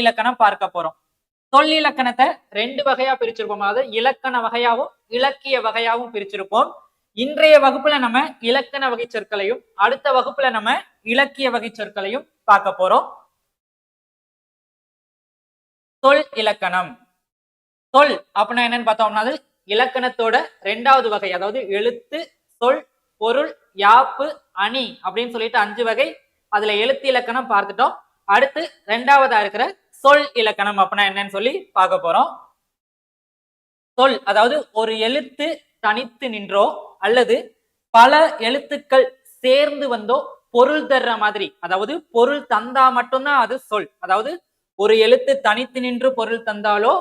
இலக்கணம் பார்க்க போறோம். சொல் இலக்கணத்தை ரெண்டு வகையா பிரிச்சிருப்போம். அதாவது இலக்கண வகையாவும் இலக்கிய வகையாவும் பிரிச்சிருப்போம். இன்றைய வகுப்புல நம்ம இலக்கண வகை சொற்களையும் அடுத்த வகுப்புல நம்ம இலக்கிய வகை சொற்களையும் பார்க்க போறோம். சொல் இலக்கணம். சொல் அப்படின்னா என்னன்னு பார்த்தோம்னா இலக்கணத்தோட ரெண்டாவது வகை. அதாவது எழுத்து, சொல், பொருள், யாப்பு, அணி அப்படின்னு சொல்லிட்டு 5 வகை. அதுல எழுத்து இலக்கணம் பார்த்துட்டோம். அடுத்து ரெண்டாவதா இருக்கிற சொல் இலக்கணம் அப்படின்னா என்னன்னு சொல்லி பார்க்க போறோம். சொல் அதாவது ஒரு எழுத்து தனித்து நின்றோ அல்லது பல எழுத்துக்கள் சேர்ந்து வந்தோ பொருள் தர்ற மாதிரி, அதாவது பொருள் தந்தா மட்டும்தான் அது சொல். அதாவது ஒரு எழுத்து தனித்து நின்று பொருள் தந்தாலோ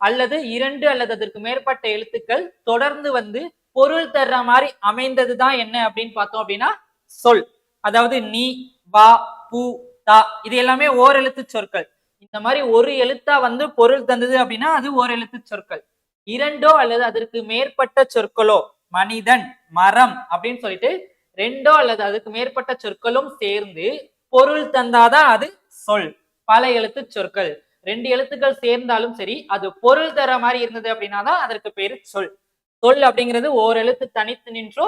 அல்லது 2 அல்லது அதற்கு மேற்பட்ட எழுத்துக்கள் தொடர்ந்து வந்து பொருள் தர்ற மாதிரி அமைந்ததுதான் என்ன அப்படின்னு பார்த்தோம் அப்படின்னா சொல். அதாவது நீ, வா, பூ, தா இது எல்லாமே ஓர் எழுத்து சொற்கள். இந்த மாதிரி ஒரு எழுத்தா வந்து பொருள் தந்தது அப்படின்னா அது ஓர் எழுத்து சொற்கள். 2 அல்லது அதற்கு மேற்பட்ட சொற்களோ, மனிதன், மரம் அப்படின்னு சொல்லிட்டு 2 அல்லது அதுக்கு மேற்பட்ட சொற்களும் சேர்ந்து பொருள் தந்தாதான் அது சொல். பல எழுத்து சொற்கள் 2 எழுத்துக்கள் சேர்ந்தாலும் சரி அது பொருள் தர மாதிரி இருந்தது அப்படின்னா தான் அதற்கு பேரு சொல். சொல் அப்படிங்கிறது ஓர் எழுத்து தனித்து நின்றோ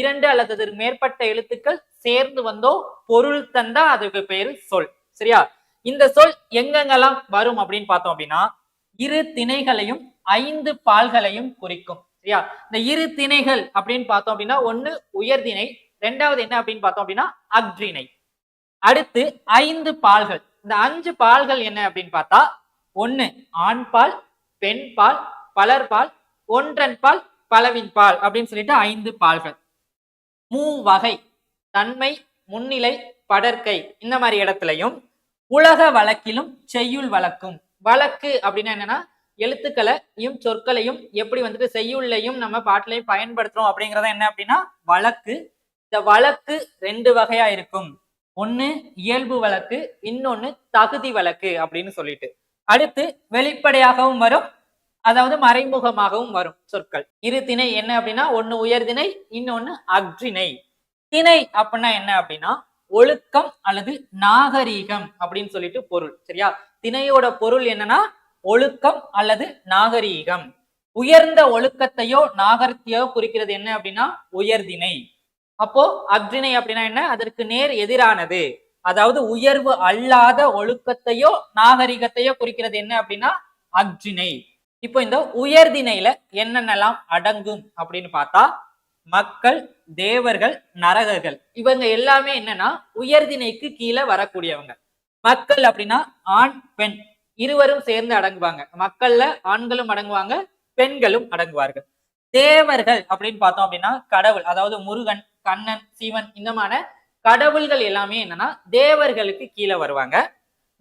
2 அல்லது அதற்கு மேற்பட்ட எழுத்துக்கள் சேர்ந்து வந்தோ பொருள் தந்தா அதுக்கு பேரு சொல். சரியா? இந்த சொல் எங்கெங்கெல்லாம் வரும் அப்படின்னு பார்த்தோம் அப்படின்னா இரு திணைகளையும் 5 பால்களையும் குறிக்கும். சரியா? இந்த இரு திணைகள் அப்படின்னு பார்த்தோம் அப்படின்னா ஒண்ணு உயர்திணை, ரெண்டாவது என்ன அப்படின்னு பார்த்தோம் அப்படின்னா அஃறிணை. அடுத்து 5 பால்கள். இந்த 5 பால்கள் என்ன அப்படின்னு பார்த்தா ஒண்ணு ஆண்பால், பெண்பால், பலர்பால், ஒன்றன்பால், பலவின்பால் அப்படின்னு சொல்லிட்டு 5 பால்கள். மூவகை, தன்மை, முன்னிலை, படற்கை இந்த மாதிரி இடத்துலையும் உலக வழக்கிலும் செய்யுள் வழக்கும். வழக்கு அப்படின்னா என்னன்னா எழுத்துக்களையும் சொற்களையும் எப்படி வந்துட்டு செய்யுள்ளையும் நம்ம பாட்டிலையும் பயன்படுத்துறோம் அப்படிங்கறத என்ன அப்படின்னா வழக்கு. இந்த வழக்கு 2 வகையா இருக்கும். ஒண்ணு இயல்பு வழக்கு, இன்னொன்னு தகுதி வழக்கு அப்படின்னு சொல்லிட்டு. அடுத்து வெளிப்படையாகவும் வரும், அதாவது மறைமுகமாகவும் வரும் சொற்கள். இரு திணை என்ன அப்படின்னா ஒண்ணு உயர்திணை, இன்னொன்னு அஃறிணை. திணை அப்படின்னா என்ன அப்படின்னா ஒழுக்கம் அல்லது நாகரீகம் அப்படின்னு சொல்லிட்டு பொருள். சரியா? திணையோட பொருள் என்னன்னா ஒழுக்கம் அல்லது நாகரீகம். உயர்ந்த ஒழுக்கத்தையோ நாகரிகத்தையோ குறிக்கிறது என்ன அப்படின்னா உயர்திணை. அப்போ அஃறிணை அப்படின்னா என்ன? அதற்கு நேர் எதிரானது. அதாவது உயர்வு அல்லாத ஒழுக்கத்தையோ நாகரிகத்தையோ குறிக்கிறது என்ன அப்படின்னா அஃறிணை. இப்போ இந்த உயர்திணையில என்னென்னலாம் அடங்கும் அப்படின்னு பார்த்தா மக்கள், தேவர்கள், நரகர்கள் இவங்க எல்லாமே என்னன்னா உயர்திணைக்கு கீழே வரக்கூடியவங்க. மக்கள் அப்படின்னா ஆண், பெண் இருவரும் சேர்ந்து அடங்குவாங்க. மக்கள்ல ஆண்களும் அடங்குவாங்க, பெண்களும் அடங்குவார்கள். தேவர்கள் அப்படின்னு பார்த்தோம் அப்படின்னா கடவுள், அதாவது முருகன், கண்ணன், சிவன் இந்த மாதிரி கடவுள்கள் எல்லாமே என்னன்னா தேவர்களுக்கு கீழே வருவாங்க.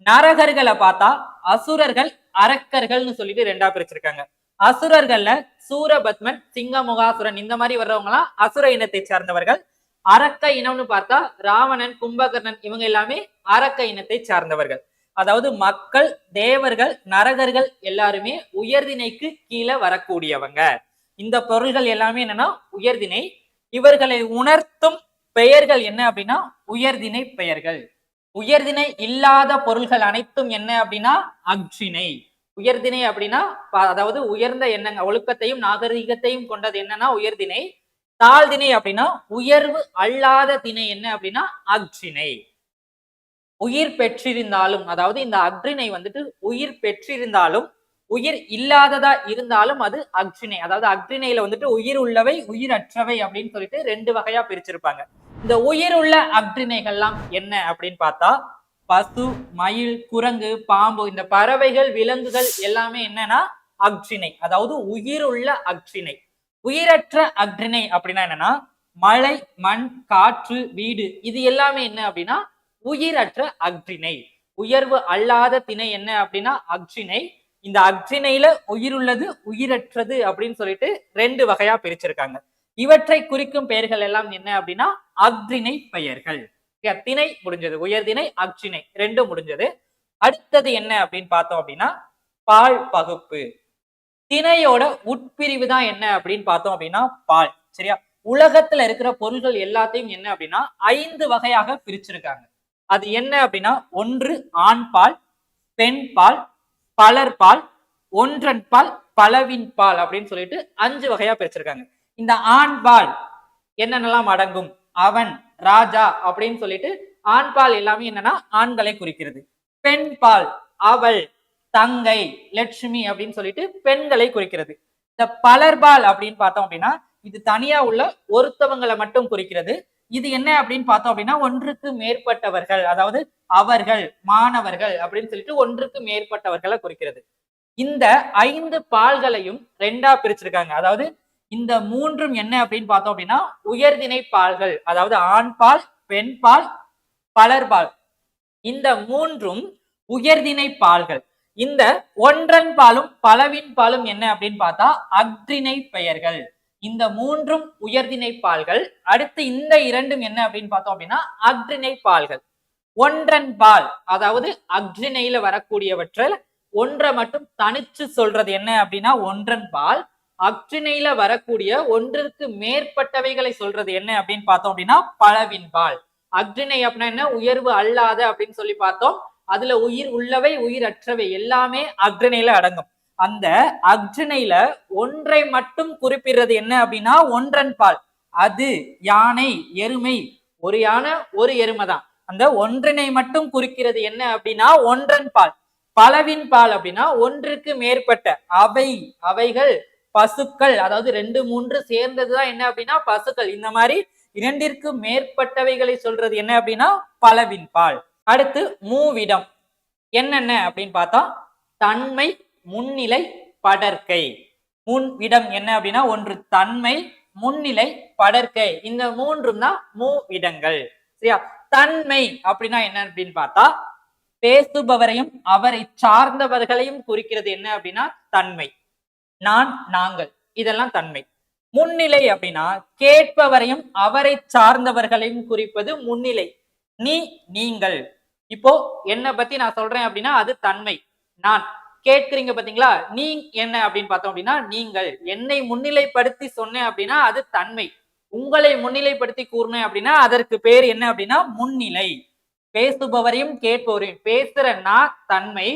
நரகர்களை பார்த்தா அசுரர்கள், அரக்கர்கள்னு சொல்லிட்டு 2ஆ பிரிச்சிருக்காங்க. அசுரர்கள்ல சூரபத்மன், சிங்கமுகாசுரன் இந்த மாதிரி வர்றவங்க எல்லாம் அசுர இனத்தை சார்ந்தவர்கள். அரக்க இனம்னு பார்த்தா ராவணன், கும்பகர்ணன் இவங்க எல்லாமே அரக்க இனத்தை சார்ந்தவர்கள். அதாவது மக்கள், தேவர்கள், நரகர்கள் எல்லாருமே உயர்திணைக்கு கீழே வரக்கூடியவங்க. இந்த பொருள்கள் எல்லாமே என்னன்னா உயர்திணை. இவர்களை உணர்த்தும் பெயர்கள் என்ன அப்படின்னா உயர்திணை பெயர்கள். உயர்திணை இல்லாத பொருள்கள் அனைத்தும் என்ன அப்படின்னா அஃறிணை. உயர்திணை அப்படின்னா அதாவது உயர்ந்த எண்ணங்கள், ஒழுக்கத்தையும் நாகரீகத்தையும் கொண்டது என்னன்னா உயர்திணை. தாழ்திணை அப்படின்னா உயர்வு அல்லாத திணை என்ன அப்படின்னா அஃறிணை. உயிர் பெற்றிருந்தாலும், அதாவது இந்த அஃறிணை வந்துட்டு உயிர் பெற்றிருந்தாலும் உயிர் இல்லாததா இருந்தாலும் அது அஃறிணை. அதாவது அஃறிணையில வந்துட்டு உயிர் உள்ளவை, உயிரற்றவை அப்படின்னு சொல்லிட்டு 2 வகையா பிரிச்சிருப்பாங்க. இந்த உயிர் உள்ள அஃறிணைகள்லாம் என்ன அப்படின்னு பார்த்தா பசு, மயில், குரங்கு, பாம்பு இந்த பறவைகள், விலங்குகள் எல்லாமே என்னன்னா அஃறிணை. அதாவது உயிர் உள்ள அஃறிணை. உயிரற்ற அஃறிணை அப்படின்னா என்னன்னா மழை, மண், காற்று, வீடு இது எல்லாமே என்ன அப்படின்னா உயிரற்ற அஃறிணை. உயர்வு அல்லாத திணை என்ன அப்படின்னா அஃறிணை. இந்த அஃறிணையில உயிர் உள்ளது, உயிரற்றது அப்படின்னு சொல்லிட்டு 2 வகையா பிரிச்சிருக்காங்க. இவற்றை குறிக்கும் பெயர்கள் எல்லாம் என்ன அப்படின்னா அஃறிணை பெயர்கள். திணை முடிஞ்சது, உயர்திணை, அஃறிணை 2 முடிஞ்சது. அடுத்தது என்ன அப்படின்னு பார்த்தோம் அப்படின்னா பால் பகுப்பு. திணையோட உட்பிரிவு தான் என்ன அப்படின்னு பார்த்தோம் அப்படின்னா பால். சரியா? உலகத்துல இருக்கிற பொருள்கள் எல்லாத்தையும் என்ன அப்படின்னா 5 வகையாக பிரிச்சிருக்காங்க. அது என்ன அப்படின்னா ஒன்று ஆண்பால், பெண் பால், பலர்பால், ஒன்றன் பால், பலவின் பால் அப்படின்னு சொல்லிட்டு 5 வகையா பிரிச்சிருக்காங்க. இந்த ஆண்பால் என்னென்னலாம் அடங்கும்? அவன், ராஜா அப்படின்னு சொல்லிட்டு ஆண்பால் எல்லாமே என்னன்னா ஆண்களை குறிக்கிறது. பெண் பால் அவள், தங்கை, லட்சுமி அப்படின்னு சொல்லிட்டு பெண்களை குறிக்கிறது. இந்த பலர்பால் அப்படின்னு பார்த்தோம் அப்படின்னா இது தனியா உள்ள ஒருத்தவங்களை மட்டும் குறிக்கிறது. இது என்ன அப்படின்னு பார்த்தோம் அப்படின்னா ஒன்றுக்கு மேற்பட்டவர்கள், அதாவது அவர்கள், மாணவர்கள் அப்படின்னு சொல்லிட்டு ஒன்றுக்கு மேற்பட்டவர்களை குறிக்கிறது. இந்த 5 பால்களையும் 2ஆ பிரிச்சிருக்காங்க. அதாவது இந்த 3ம் என்ன அப்படின்னு பார்த்தோம் அப்படின்னா உயர்திணை பால்கள், அதாவது ஆண் பால், பெண் பால், பலர்பால். இந்த 3ம் உயர்திணை பால்கள். இந்த ஒன்றன் பாலும் பலவின் பாலும் என்ன அப்படின்னு பார்த்தா அஃறிணை பெயர்கள். இந்த 3ம் உயர்திணை பால்கள். அடுத்து இந்த 2ம் என்ன அப்படின்னு பார்த்தோம் அப்படின்னா அஃறிணை பால்கள். ஒன்றன் பால் அதாவது அஃறிணையில வரக்கூடியவற்றில் ஒன்றை மட்டும் தனிச்சு சொல்றது என்ன அப்படின்னா ஒன்றன் பால். அஃறிணையில வரக்கூடிய ஒன்றிற்கு மேற்பட்டவைகளை சொல்றது என்ன அப்படின்னு பார்த்தோம் அப்படின்னா பலவின் பால். அஃறிணை அப்படின்னா என்ன? உயர்வு அல்லாத அப்படின்னு சொல்லி பார்த்தோம். அதுல உயிர் உள்ளவை, உயிர் அற்றவை எல்லாமே அஃறிணையில அடங்கும். அந்த அஃறிணையில ஒன்றை மட்டும் குறிப்பிடுறது என்ன அப்படின்னா ஒன்றன் பால். அது யானை, எருமை, ஒரு யானை ஒரு எருமை தான். அந்த ஒன்றினை மட்டும் குறிக்கிறது என்ன அப்படின்னா ஒன்றன் பால். பலவின் பால் அப்படின்னா ஒன்றுக்கு மேற்பட்ட அவை, அவைகள், பசுக்கள், அதாவது 2, 3 சேர்ந்ததுதான் என்ன அப்படின்னா பசுக்கள். இந்த மாதிரி 2ற்கு மேற்பட்டவைகளை சொல்றது என்ன அப்படின்னா பலவின் பால். அடுத்து மூவிடம் என்னென்ன அப்படின்னு பார்த்தா தன்மை, முன்னிலை, படர்க்கை. முன்விடம் என்ன அப்படின்னா ஒன்று தன்மை, முன்னிலை, படர்க்கை. இந்த 3ம் தான் மூவிடங்கள். சரியா? தன்மை அப்படின்னா என்ன அப்படின்னு பார்த்தா பேசுபவரையும் அவரை சார்ந்தவர்களையும் குறிக்கிறது என்ன அப்படின்னா தன்மை. நான், நாங்கள், இதெல்லாம் தன்மை. முன்னிலை அப்படின்னா கேட்பவரையும் அவரை சார்ந்தவர்களையும் குறிப்பது முன்னிலை. நீ, நீங்கள். இப்போ என்ன பத்தி நான் சொல்றேன் அப்படின்னா அது தன்மை. நான் கேட்கிறீங்க பாத்தீங்களா, நீ என்ன அப்படின்னு பார்த்தோம் அப்படின்னா நீங்கள். என்னை முன்னிலைப்படுத்தி சொன்னேன் அப்படின்னா அது தன்மை. உங்களை முன்னிலைப்படுத்தி கூறினேன் அப்படின்னா அதற்கு பேர் என்ன அப்படின்னா முன்னிலை. பேசுபவரையும் கேட்பவரையும், பேசுற நான் தன்மை,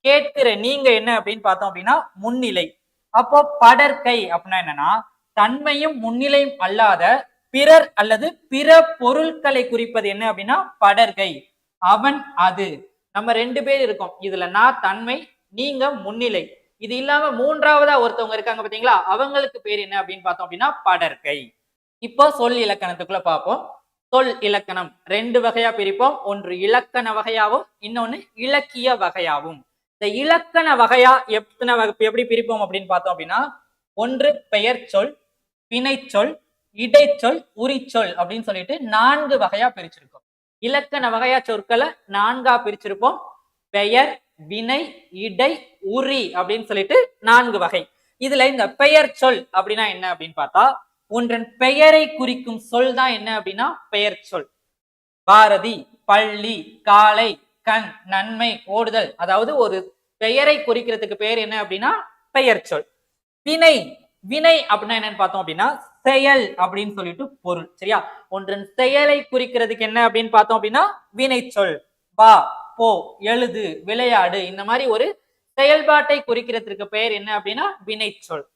கேட்கிற நீங்க என்ன அப்படின்னு பார்த்தோம் அப்படின்னா முன்னிலை. அப்போ படர்க்கை அப்படின்னா என்னன்னா தன்மையும் முன்னிலையும் அல்லாத பிறர் அல்லது பிற பொருட்களை குறிப்பது என்ன அப்படின்னா படர்க்கை. அவன், அது. நம்ம 2 பேர் இருக்கோம். இதுல நான் தன்மை, நீங்க முன்னிலை. இது இல்லாம 3ஆவதா ஒருத்தவங்க இருக்காங்க பாத்தீங்களா, அவங்களுக்கு பேர் என்ன அப்படின்னு பார்த்தோம் அப்படின்னா படர்க்கை. இப்போ சொல் இலக்கணத்துக்குள்ள பார்ப்போம். சொல் இலக்கணம் 2 வகையா பிரிப்போம். ஒன்று இலக்கண வகையாவும், இன்னொன்னு இலக்கிய வகையாவும். இந்த இலக்கண வகையா எப்படி பிரிப்போம் அப்படின்னு பார்த்தோம் அப்படின்னா ஒன்று பெயர் சொல், வினைச்சொல், இடைச்சொல், உரிச்சொல் அப்படின்னு சொல்லிட்டு 4 வகையா பிரிச்சிருக்கோம். இலக்கண வகையா சொற்களை 4ஆ பிரிச்சிருப்போம். பெயர், வினை, இடை, உரி அப்படின்னு சொல்லிட்டு 4 வகை. இதுல இந்த பெயர் சொல் அப்படின்னா என்ன அப்படின்னு பார்த்தா ஒன்றன் பெயரை குறிக்கும் சொல் தான் என்ன அப்படின்னா பெயர் சொல். பாரதி, பள்ளி, காலை, கண், நன்மை, ஓடுதல். அதாவது ஒரு பெயரை குறிக்கிறதுக்கு பெயர் என்ன அப்படின்னா பெயர் சொல். வினை, வினை அப்படின்னா என்னன்னு பார்த்தோம் அப்படின்னா செயல் அப்படின்னு சொல்லிட்டு பொருள். சரியா? ஒன்றன் செயலை குறிக்கிறதுக்கு என்ன அப்படின்னு பார்த்தோம் அப்படின்னா வினை சொல். வா, போ, எழுது, விளையாடு, இந்த மாதிரி ஒரு செயல்பாட்டை குறிக்கிறதுக்கு பெயர் என்ன அப்படின்னா வினை சொல்.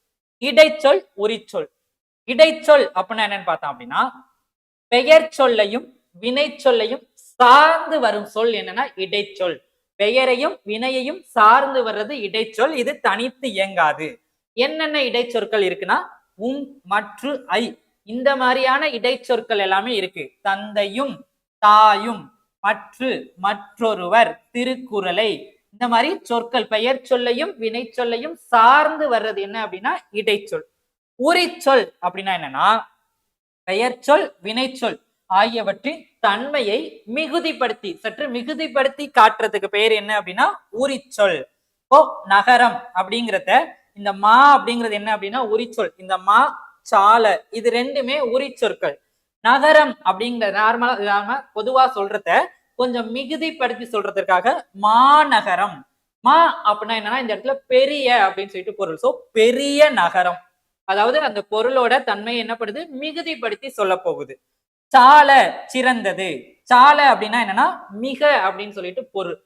இடைச்சொல், உரிச்சொல். இடைச்சொல் அப்படின்னா என்னன்னு பார்த்தோம் அப்படின்னா பெயர் சொல்லையும் வினை சொல்லையும் சார்ந்து வரும் சொல் என்னன்னா இடைச்சொல். பெயரையும் வினையையும் சார்ந்து வர்றது இடைச்சொல். இது தனித்து இயங்காது. என்னென்ன இடைச்சொற்கள் இருக்குன்னா மற்று, ஐ, இந்த மாதிரியான இடைச்சொற்கள் எல்லாமே இருக்கு. தந்தையும், தாயும், மற்று, மற்றொருவர், திருக்குறளை, இந்த மாதிரி சொற்கள் பெயர் சொல்லையும் வினை சொல்லையும் சார்ந்து வர்றது என்ன அப்படின்னா இடைச்சொல். உரிச்சொல் அப்படின்னா என்னன்னா பெயர் சொல், வினைச்சொல் ஆகியவற்றின் தன்மையை மிகுதிப்படுத்தி, சற்று மிகுதிப்படுத்தி காட்டுறதுக்கு பெயர் என்ன அப்படின்னா உரிச்சொல். இப்போ நகரம் அப்படிங்கிறத இந்த மா அப்படிங்கிறது என்ன அப்படின்னா உரிச்சொல். இந்த மா, சாலை, இது 2மே உரிச்சொற்கள். நகரம் அப்படிங்கிற நார்மலா பொதுவா சொல்றத கொஞ்சம் மிகுதிப்படுத்தி சொல்றதுக்காக மாநகரம். மா அப்படின்னா என்னன்னா இந்த இடத்துல பெரிய அப்படின்னு சொல்லிட்டு பொருள். சோ பெரிய நகரம், அதாவது அந்த பொருளோட தன்மை என்னப்படுது மிகுதிப்படுத்தி சொல்ல போகுது. சால, சிறந்தது. சால அப்படின்னா என்னன்னா மிக அப்படின்னு சொல்லிட்டு பொருள்.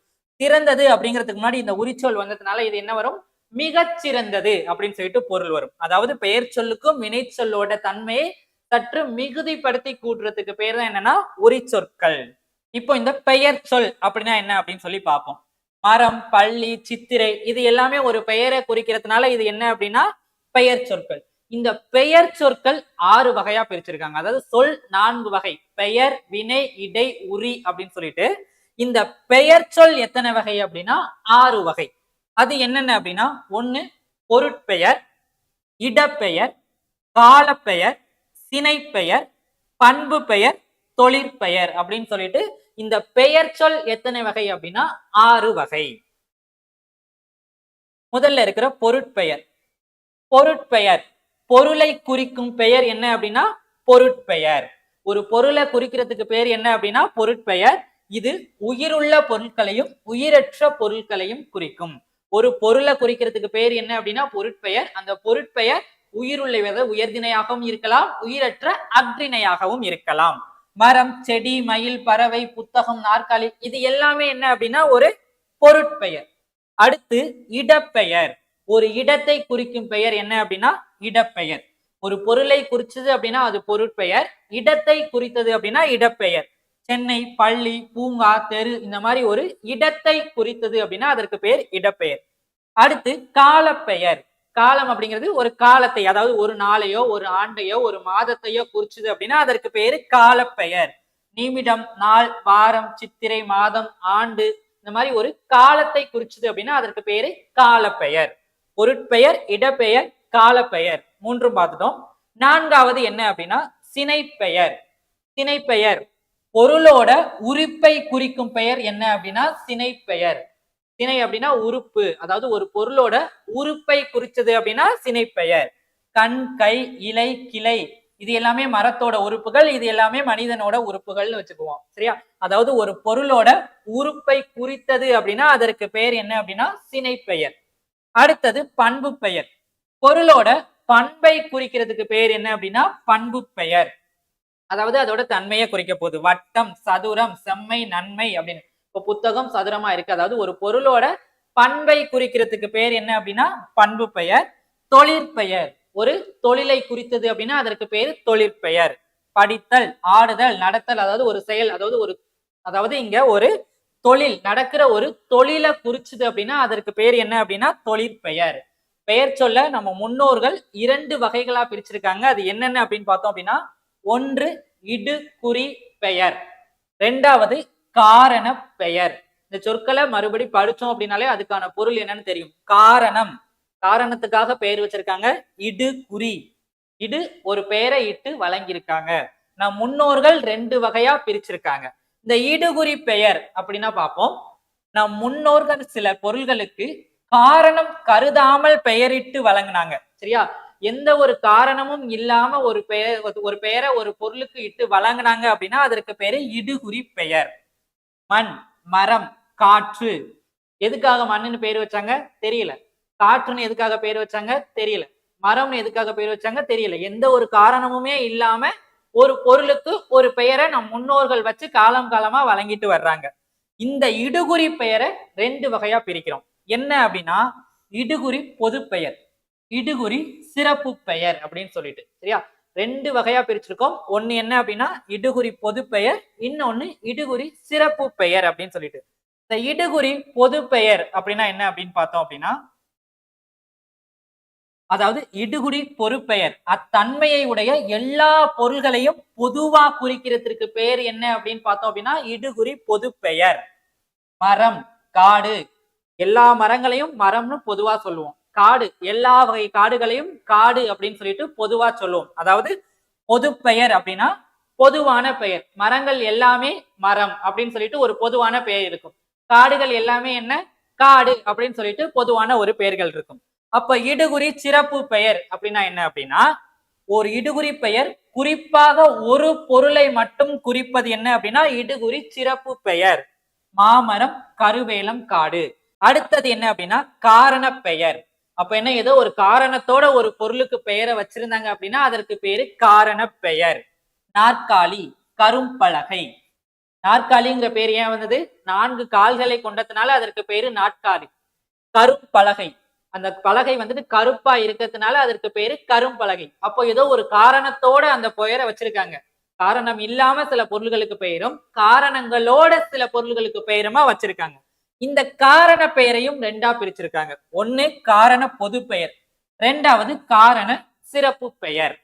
சிறந்தது அப்படிங்கிறதுக்கு முன்னாடி இந்த உரிச்சொல் வந்ததுனால இது என்ன வரும்? மிகச் சிறந்தது அப்படின்னு சொல்லிட்டு பொருள் வரும். அதாவது பெயர் சொல்லுக்கும் வினை சொல்லோட தன்மையை சற்று மிகுதிப்படுத்தி கூட்டுறதுக்கு பேர் தான் என்னன்னா உரிச்சொற்கள். இப்போ இந்த பெயர் சொல் அப்படின்னா என்ன அப்படின்னு சொல்லி பார்ப்போம். மரம், பள்ளி, சித்திரை இது எல்லாமே ஒரு பெயரை குறிக்கிறதுனால இது என்ன அப்படின்னா பெயர் சொற்கள். இந்த பெயர் சொற்கள் 6 வகையா பிரிச்சிருக்காங்க. அதாவது சொல் 4 வகை. பெயர், வினை, இடை, உரி அப்படின்னு சொல்லிட்டு இந்த பெயர் சொல் எத்தனை வகை அப்படின்னா 6 வகை. அது என்னென்ன அப்படின்னா 1 பொருட்பெயர், இடப்பெயர், காலப்பெயர், சினைப்பெயர், பண்பு பெயர், தொழிற்பெயர் அப்படின்னு சொல்லிட்டு இந்த பெயர் சொல் எத்தனை வகை அப்படின்னா 6 வகை. முதல்ல இருக்கிற பொருட்பெயர். பொருட்பெயர் பொருளை குறிக்கும் பெயர் என்ன அப்படின்னா பொருட்பெயர். ஒரு பொருளை குறிக்கிறதுக்கு பெயர் என்ன அப்படின்னா பொருட்பெயர். இது உயிருள்ள பொருட்களையும் உயிரற்ற பொருட்களையும் குறிக்கும். ஒரு பொருளை குறிக்கிறதுக்கு பெயர் என்ன அப்படின்னா பொருட்பெயர். அந்த பொருட்பெயர் உயிருள்ள உயர்திணையாகவும் இருக்கலாம், உயிரற்ற அஃறிணையாகவும் இருக்கலாம். மரம், செடி, மயில், பறவை, புத்தகம், நாற்காலி இது எல்லாமே என்ன அப்படின்னா ஒரு பொருட்பெயர். அடுத்து இடப்பெயர். ஒரு இடத்தை குறிக்கும் பெயர் என்ன அப்படின்னா இடப்பெயர். ஒரு பொருளை குறிச்சது அப்படின்னா அது பொருட்பெயர். இடத்தை குறித்தது அப்படின்னா இடப்பெயர். சென்னை, பள்ளி, பூங்கா, தெரு இந்த மாதிரி ஒரு இடத்தை குறித்தது அப்படின்னா அதற்கு பெயர் இடப்பெயர். அடுத்து காலப்பெயர். காலம் அப்படிங்கிறது ஒரு காலத்தை, அதாவது ஒரு நாளையோ ஒரு ஆண்டையோ ஒரு மாதத்தையோ குறிச்சது அப்படின்னா அதற்கு பெயர் காலப்பெயர். நிமிடம், நாள், வாரம், சித்திரை, மாதம், ஆண்டு இந்த மாதிரி ஒரு காலத்தை குறிச்சது அப்படின்னா அதற்கு பெயரு காலப்பெயர். பொருட்பெயர், இடப்பெயர், காலப்பெயர் 3 பார்த்துட்டோம். 4வது என்ன அப்படின்னா சினைப்பெயர். சினைப்பெயர் பொருளோட உறுப்பை குறிக்கும் பெயர் என்ன அப்படின்னா சினைப்பெயர். சினை அப்படின்னா உறுப்பு, அதாவது ஒரு பொருளோட உறுப்பை குறிச்சது அப்படின்னா சினைப்பெயர். கண், கை, இலை, கிளை இது எல்லாமே மரத்தோட உறுப்புகள், இது எல்லாமே மனிதனோட உறுப்புகள்னு வச்சுக்குவோம். சரியா? அதாவது ஒரு பொருளோட உறுப்பை குறித்தது அப்படின்னா அதற்கு பெயர் என்ன அப்படின்னா சினைப்பெயர். அடுத்தது பண்பு பெயர். பொருளோட பண்பை குறிக்கிறதுக்கு பெயர் என்ன அப்படின்னா பண்பு பெயர். அதாவது அதோட தன்மையை குறிக்க போகுது. வட்டம், சதுரம், செம்மை, நன்மை அப்படின்னு. இப்போ புத்தகம் சதுரமா இருக்கு, அதாவது ஒரு பொருளோட பண்பை குறிக்கிறதுக்கு பெயர் என்ன அப்படின்னா பண்பு பெயர். தொழிற்பெயர் ஒரு தொழிலை குறித்தது அப்படின்னா அதற்கு பேரு தொழிற்பெயர். படித்தல், ஆடுதல், நடத்தல் அதாவது ஒரு செயல், அதாவது இங்க ஒரு தொழில் நடக்கிற ஒரு தொழிலை குறிச்சது அப்படின்னா அதற்கு பேர் என்ன அப்படின்னா தொழிற்பெயர். பெயர் சொல்ல நம்ம முன்னோர்கள் 2 வகைகளா பிரிச்சிருக்காங்க. அது என்னென்ன அப்படின்னு பார்த்தோம் அப்படின்னா 1 இடுகுறி பெயர், 2வது காரண பெயர். இந்த சொற்களை மறுபடி படிச்சோம் அப்படின்னாலே அதுக்கான பொருள் என்னன்னு தெரியும். காரணம், காரணத்துக்காக பெயர் வச்சிருக்காங்க. இடுகுறி, இடு ஒரு பெயரை இட்டு வழங்கியிருக்காங்க. நம் முன்னோர்கள் 2 வகையா பிரிச்சிருக்காங்க. இந்த இடுகுறி பெயர் அப்படின்னா பார்ப்போம். நம் முன்னோர்கள் சில பொருள்களுக்கு காரணம் கருதாமல் பெயரிட்டு வழங்கினாங்க. சரியா? எந்த ஒரு காரணமும் இல்லாம ஒரு பெயரை ஒரு பொருளுக்கு இட்டு வழங்கினாங்க அப்படின்னா அதற்கு பேரு இடுகுறி பெயர். மண், மரம், காற்று. எதுக்காக மண்ணுன்னு பேர் வச்சாங்க தெரியல. காற்றுன்னு எதுக்காக பேர் வச்சாங்க தெரியல. மரம்னு எதுக்காக பேர் வச்சாங்க தெரியல. எந்த ஒரு காரணமுமே இல்லாம ஒரு பொருளுக்கு ஒரு பெயரை நம் முன்னோர்கள் வச்சு காலம் காலமா வழங்கிட்டு வர்றாங்க. இந்த இடுகுறி பெயரை 2 வகையா பிரிக்கிறோம். என்ன அப்படின்னா இடுகுறி பொது பெயர், இடுகுறி சிறப்பு பெயர் அப்படின்னு சொல்லிட்டு. சரியா? 2 வகையா பிரிச்சிருக்கோம். ஒன்னு என்ன அப்படின்னா இடுகுறி பொது பெயர், இன்னொன்னு இடுகுறி சிறப்பு பெயர் அப்படின்னு சொல்லிட்டு. இந்த இடுகுறி பொது பெயர் அப்படின்னா என்ன அப்படின்னு பார்த்தோம் அப்படின்னா, அதாவது இடுகுறி பொறுப்பெயர் அத்தன்மையை உடைய எல்லா பொருள்களையும் பொதுவா குறிக்கிறதுக்கு பெயர் என்ன அப்படின்னு பார்த்தோம் அப்படின்னா இடுகுறி பொது பெயர். மரம், காடு எல்லா மரங்களையும் மரம்னு பொதுவா சொல்லுவோம். காடு எல்லா வகை காடுகளையும் காடு அப்படின்னு சொல்லிட்டு பொதுவா சொல்லுவோம். அதாவது பொது பெயர் அப்படின்னா பொதுவான பெயர். மரங்கள் எல்லாமே மரம் அப்படின்னு சொல்லிட்டு ஒரு பொதுவான பெயர் இருக்கும். காடுகள் எல்லாமே என்ன காடு அப்படின்னு சொல்லிட்டு பொதுவான ஒரு பெயர்கள் இருக்கும். அப்ப இடுகுறி சிறப்பு பெயர் அப்படின்னா என்ன அப்படின்னா ஒரு இடுகுறி பெயர் குறிப்பாக ஒரு பொருளை மட்டும் குறிப்பது என்ன அப்படின்னா இடுகுறி சிறப்பு பெயர். மாமரம், கருவேலம், காடு. அடுத்தது என்ன அப்படின்னா காரண பெயர். அப்ப என்ன ஏதோ ஒரு காரணத்தோட ஒரு பொருளுக்கு பெயரை வச்சிருந்தாங்க அப்படின்னா அதற்கு பேரு காரண பெயர். நாற்காலி, கரும்பலகை. நாற்காலிங்கிற பேர் ஏன் வந்தது? 4 கால்களை கொண்டதுனால அதற்கு பேரு நாற்காலி. கரும்பலகை, அந்த பலகை வந்துட்டு கருப்பா இருக்கிறதுனால அதற்கு பேரு கரும்பலகை. அப்போ ஏதோ ஒரு காரணத்தோட அந்த பெயரை வச்சிருக்காங்க. காரணம் இல்லாம சில பொருள்களுக்கு பெயரும், காரணங்களோட சில பொருள்களுக்கு பெயருமா வச்சிருக்காங்க. இந்த காரண பெயரையும் 2ஆ பிரிச்சிருக்காங்க. ஒண்ணு காரண பொது பெயர், 2வது காரண சிறப்பு பெயர்.